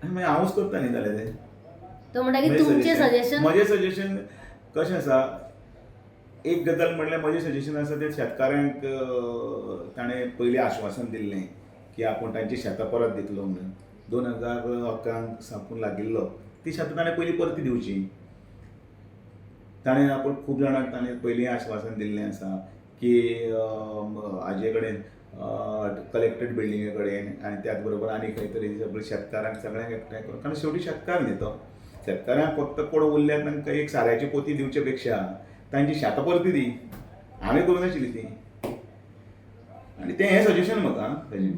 आनी मागीर हांवूच करता न्ही जाल्यार तें. तो म्हणटा की तुमचें सजेशन. म्हजें सजेशन कशें आसा, एक गजाल म्हणल्यार म्हजें सजेशन आसा तें शेतकाऱ्यांक ताणें पयलीं आश्वासन दिल्लें की आपूण तांची शेतां परत दितलो म्हणून. 2011 साकून लागिल्लो ती शेतां ताणें पयलीं परती दिवची. ताणें आपूण खूब जाणांक ताणें पयलीं आश्वासन दिल्लें आसा की हाजे कडेन कलेक्टेड बिल्डिंगे कडेन आनी त्याच बरोबर आनी खंय तरी सगळें शेतकारांक सगळ्यांक एकठांय करून, कारण शेवटी शेतकार न्ही तो. शेतकाऱ्यांक फक्त कोण उरल्या तांकां एक साऱ्याची पोती दिवचे पेक्षा तांची शेतां परती दी. हांवें करूं नाशिल्ली ती. आनी तें हें सजेशन म्हाका तेजें.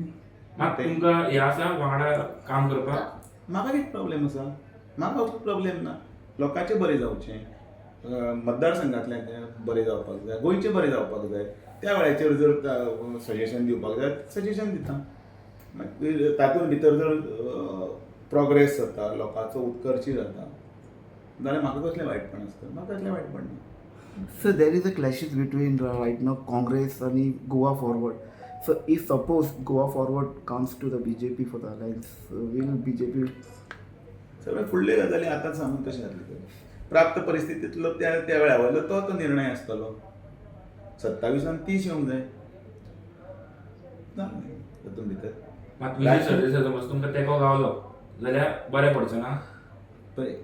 मात तुमकां हें आसा वांगडा काम करपाक? म्हाका कितें प्रॉब्लेम आसा? म्हाका असलो प्रॉब्लेम ना. लोकांचें बरें जावचें, मतदारसंघांतल्यान बरें जावपाक जाय, गोंयचें बरें जावपाक जाय. त्या वेळाचेर जर सजेशन दिवपाक जाय सजेशन दिता. मागीर तातूंत भितर जर प्रोग्रेस जाता, लोकांचो उत्कर्श जाता जाल्यार म्हाका कसलें वायटपण आसता? म्हाका कसलें वायटपण ना. So there is a clashes between right now Congress and Goa Forward. So if suppose Goa Forward comes to the BJP for the alliance, will BJP? सगळ्या फुडले गजाली आतांच सांगून कशें जातलें? प्राप्त परिस्थितींतलो त्या वेळा वयलो तो निर्णय आसतलो. 27 30 येवंक जाय तातूंत भितर. मात विजय सरदेसाय समज तुमकां तेंको गावलो जाल्यार बरें पडचें ना? पळय,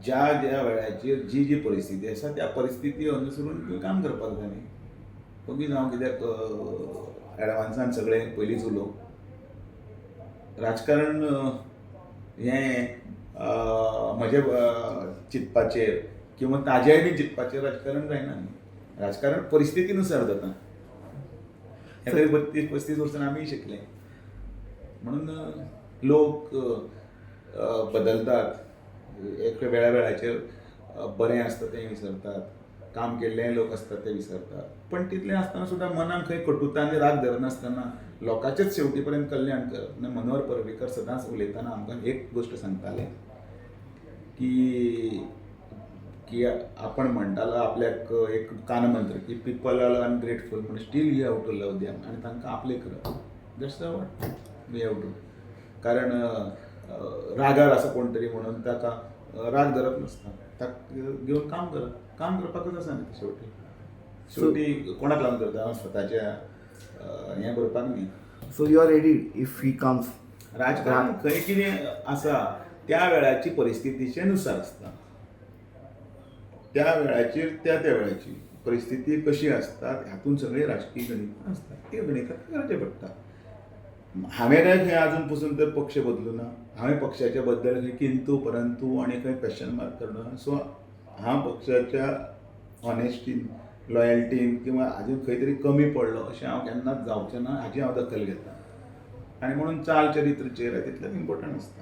ज्या वेळाचेर जी परिस्थिती आसा त्या परिस्थिती अनुसरून तुवें काम करपाक जाय न्ही. ओगीच हांव कित्याक एडवान्सान सगळें पयलींच उलोवं. राजकारण हें म्हजें चिंतपाचेर किंवा ताजेय बी चिंतपाचेर राजकारण जायना न्ही. राजकारण परिस्थितीनुसार जाता. हे तरी 32-35 वर्सां आमीय शिकले. म्हणून लोक बदलतात. एक वेळाचेर बरें आसता तें विसरतात, काम केल्ले लोक आसतात ते विसरतात. पण तितलें आसतना सुद्दां मनान खंय कटुता आनी राग धरनासतना लोकांचेच शेवटी पर्यंत कल्याण करप. मनोहर पर्रीकर सदांच उलयतना आमकां एक गोश्ट सांगताले की आपण म्हणटालो आपल्याक एक कानमंत्र की पीपल आर अनग्रेटफूल पूण still you have to love them आनी तांकां आपले करप. That's what we have to. कारण रागार आसा कोण तरी म्हणून ताका राग धरप नासता. ताका घेवन काम करप. काम करपाकूच आसा न्ही शेवटी कोणाक लागून करता? स्वताच्या हें करपाक न्ही. So you are ready if he comes. राजकारण खंय कितें आसा त्या वेळाची परिस्थितीचे नुसार आसता. त्या वेळाचेर त्या वेळाची परिस्थिती कशी आसता हातूंत सगळें राजकीय गणित आसता. ते गणिताक करचें पडटा. हांवें काय खंय आजून पसून तर पक्ष बदलू ना. हांवें पक्षाच्या बद्दल खंय किंतू परंतू आनी खंय क्वेश्चन मार्क करना. सो हांव पक्षाच्या ऑनेस्टीन, लॉयल्टीन किंवा आजून खंय तरी कमी पडलो अशें हांव केन्नाच जावचें ना हाची हांव दखल घेता. आनी म्हणून चाल चरित्र चेहरा तितलेंच इम्पॉर्टंट आसता.